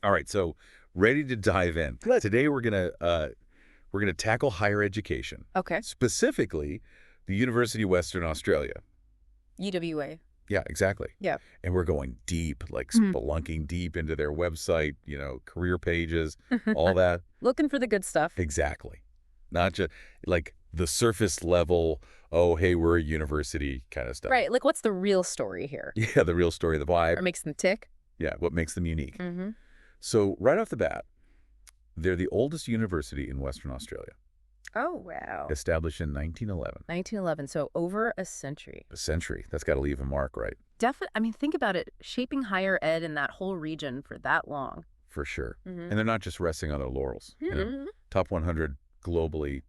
All right, so ready to dive in. Good. Today we're gonna tackle higher education, Okay. specifically the University of Western Australia. UWA. Yeah, exactly. Yeah. And we're going deep, like Mhm. spelunking deep into their website, career pages, all that. Looking for the good stuff. Exactly. Not just like the surface level, oh, hey, we're a university kind of stuff. Right. Like, what's the real story here? Yeah, the real story, the vibe. Or makes them tick? Yeah, what makes them unique. Mm-hmm. So right off the bat, they're the oldest university in Western Australia, Oh, wow. established in 1911. 1911. So over a century. A century. That's got to leave a mark, right? Definitely. I mean, think about it. Shaping higher ed in that whole region for that long. For sure. Mm-hmm. And they're not just resting on their laurels. Top 100 globally,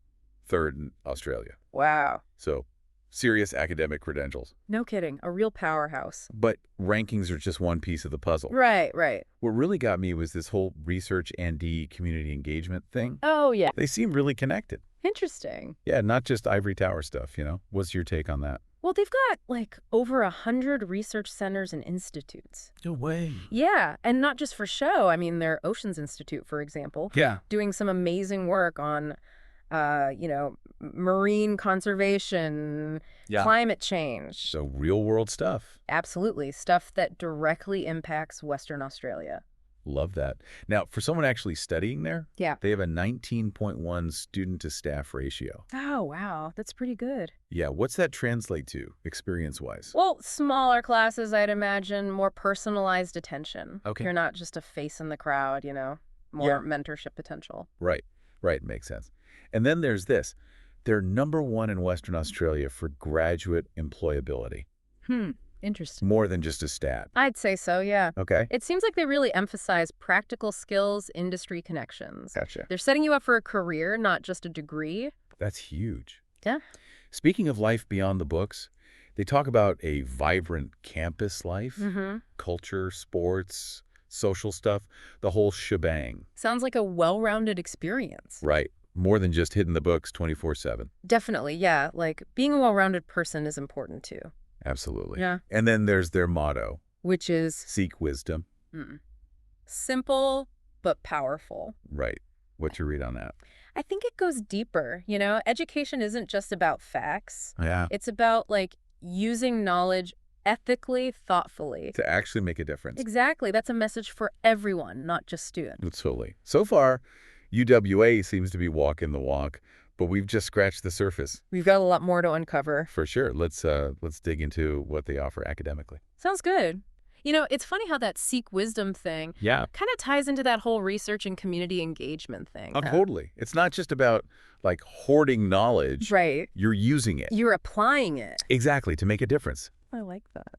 third in Australia. Wow. So serious academic credentials. No kidding. A real powerhouse. But rankings are just one piece of the puzzle. Right, right. What really got me was this whole research and community engagement thing. Oh, yeah. They seem really connected. Interesting. Yeah, not just ivory tower stuff. What's your take on that? Well, they've got like over 100 research centers and institutes. No way. Yeah, and not just for show. I mean, their Oceans Institute, for example, Yeah. doing some amazing work on, marine conservation, Yeah. climate change. So real world stuff. Absolutely. Stuff that directly impacts Western Australia. Love that. Now, for someone actually studying there, Yeah. they have a 19.1 student to staff ratio. Oh, wow. That's pretty good. Yeah, what's that translate to experience-wise? Well, smaller classes, I'd imagine, more personalized attention. Okay. You're not just a face in the crowd, more mentorship potential. Right, makes sense. And then there's this. They're #1 in Western Australia for graduate employability. Interesting. More than just a stat. I'd say so, yeah. Okay. It seems like they really emphasize practical skills, industry connections. Gotcha. They're setting you up for a career, not just a degree. That's huge. Yeah. Speaking of life beyond the books, they talk about a vibrant campus life, Mm-hmm. culture, sports, social stuff, the whole shebang. Sounds like a well-rounded experience. Right. More than just hitting the books 24/7. Definitely, yeah. Like, being a well-rounded person is important, too. Absolutely. Yeah. And then there's their motto, Which is seek wisdom. simple but powerful. Right. What's your read on that? I think it goes deeper, Education isn't just about facts. Yeah. It's about, like, using knowledge ethically, thoughtfully. To actually make a difference. Exactly. That's a message for everyone, not just students. Totally. So far, UWA seems to be walking the walk, but we've just scratched the surface. We've got a lot more to uncover. For sure. Let's dig into what they offer academically. Sounds good. It's funny how that seek wisdom thing Yeah. kind of ties into that whole research and community engagement thing. Oh, totally. It's not just about like hoarding knowledge. Right. You're using it. You're applying it. Exactly, to make a difference. I like that.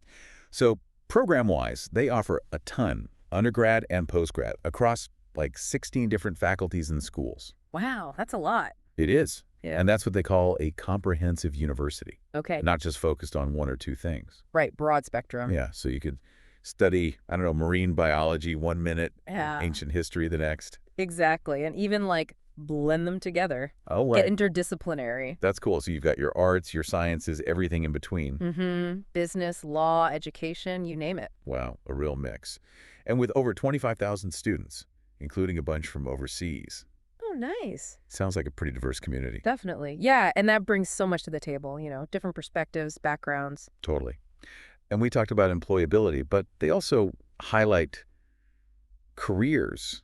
So program-wise, they offer a ton, undergrad and postgrad, across like 16 different faculties and schools. Wow, that's a lot. It is. Yeah. And that's what they call a comprehensive university, Okay. not just focused on one or two things. Right, broad spectrum. Yeah, so you could study, marine biology 1 minute, Yeah. ancient history the next. Exactly. And even like blend them together. Oh, right. Get interdisciplinary. That's cool. So you've got your arts, your sciences, everything in between. Mm-hmm. Business, law, education, you name it. Wow, a real mix. And with over 25,000 students, including a bunch from overseas. Oh, nice. Sounds like a pretty diverse community. Definitely. Yeah, and that brings so much to the table, different perspectives, backgrounds. Totally. And we talked about employability, but they also highlight careers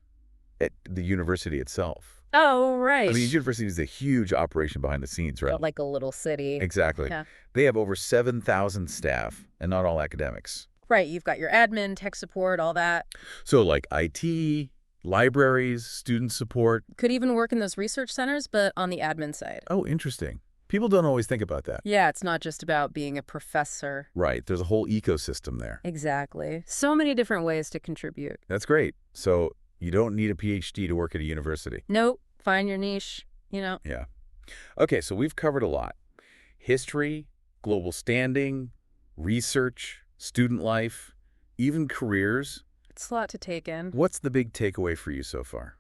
at the university itself. Oh, right. I mean, university is a huge operation behind the scenes, right? Like a little city. Exactly. Yeah. They have over 7,000 staff, and not all academics. Right. You've got your admin, tech support, all that. So like IT, libraries, student support. Could even work in those research centers, but on the admin side. Oh, interesting. People don't always think about that. Yeah, it's not just about being a professor. Right. There's a whole ecosystem there. Exactly. So many different ways to contribute. That's great. So you don't need a PhD to work at a university. Nope. Find your niche, Yeah. Okay, so we've covered a lot. History, global standing, research, student life, even careers. It's a lot to take in. What's the big takeaway for you so far?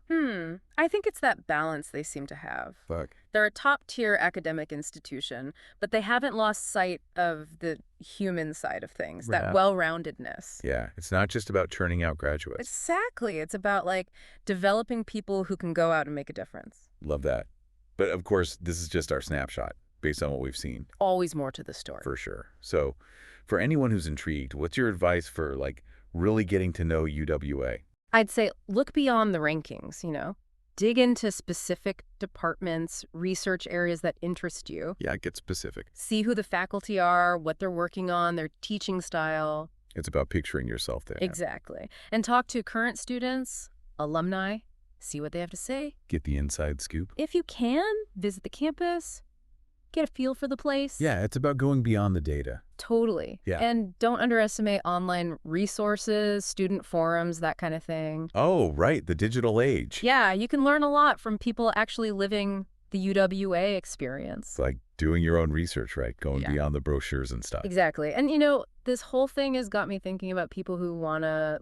I think it's that balance they seem to have. Fuck. They're a top-tier academic institution, but they haven't lost sight of the human side of things, Yeah. that well-roundedness. Yeah, it's not just about churning out graduates. Exactly. It's about, like, developing people who can go out and make a difference. Love that. But of course, this is just our snapshot based on what we've seen. Always more to the story. For sure. So for anyone who's intrigued, what's your advice for like really getting to know UWA? I'd say look beyond the rankings, Dig into specific departments, research areas that interest you. Yeah, get specific. See who the faculty are, what they're working on, their teaching style. It's about picturing yourself there. Exactly. And talk to current students, alumni, see what they have to say. Get the inside scoop. If you can, visit the campus, get a feel for the place. Yeah, it's about going beyond the data. Totally. Yeah. And don't underestimate online resources, student forums, that kind of thing. Oh, right, the digital age. Yeah, you can learn a lot from people actually living the UWA experience. It's like doing your own research, right? Going Yeah. beyond the brochures and stuff. Exactly. And, this whole thing has got me thinking about people who want to,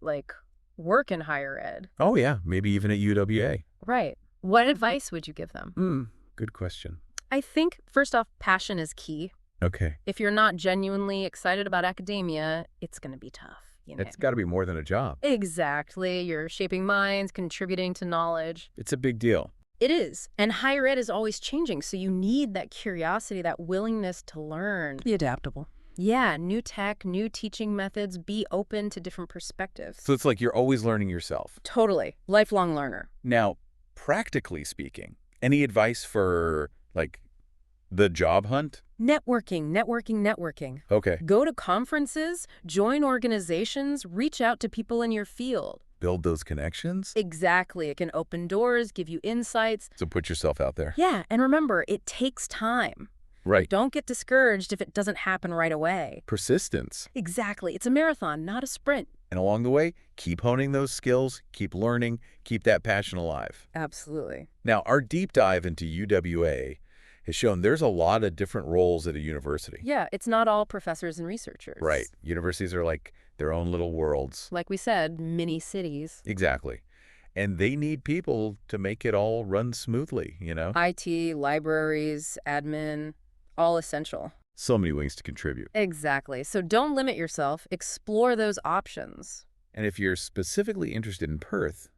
work in higher ed. Oh, yeah, maybe even at UWA. Right. What advice would you give them? Good question. I think, first off, passion is key. Okay. If you're not genuinely excited about academia, it's going to be tough. It's got to be more than a job. Exactly. You're shaping minds, contributing to knowledge. It's a big deal. It is. And higher ed is always changing, so you need that curiosity, that willingness to learn. Be adaptable. Yeah, new tech, new teaching methods, be open to different perspectives. So it's like you're always learning yourself. Totally. Lifelong learner. Now, practically speaking, any advice for, the job hunt? Networking. Okay. Go to conferences, join organizations, reach out to people in your field. Build those connections? Exactly. It can open doors, give you insights. So put yourself out there. Yeah, and remember, it takes time. Right. Don't get discouraged if it doesn't happen right away. Persistence. Exactly. It's a marathon, not a sprint. And along the way, keep honing those skills, keep learning, keep that passion alive. Absolutely. Now, our deep dive into UWA has shown there's a lot of different roles at a university. Yeah, it's not all professors and researchers. Right. Universities are like their own little worlds. Like we said, mini cities. Exactly. And they need people to make it all run smoothly, IT, libraries, admin, all essential. So many wings to contribute. Exactly. So don't limit yourself. Explore those options. And if you're specifically interested in Perth,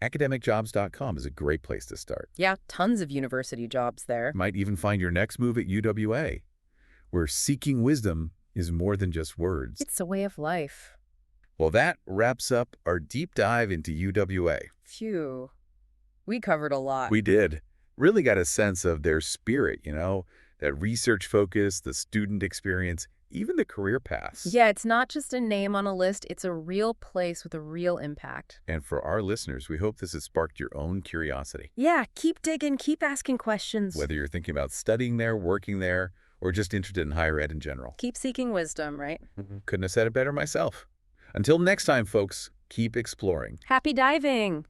academicjobs.com is a great place to start. Yeah, tons of university jobs there. You might even find your next move at UWA, where seeking wisdom is more than just words. It's a way of life. Well, that wraps up our deep dive into UWA. Phew. We covered a lot. We did. Really got a sense of their spirit, that research focus, the student experience, even the career paths. Yeah, it's not just a name on a list. It's a real place with a real impact. And for our listeners, we hope this has sparked your own curiosity. Yeah, keep digging, keep asking questions. Whether you're thinking about studying there, working there, or just interested in higher ed in general. Keep seeking wisdom, right? Couldn't have said it better myself. Until next time, folks, keep exploring. Happy diving!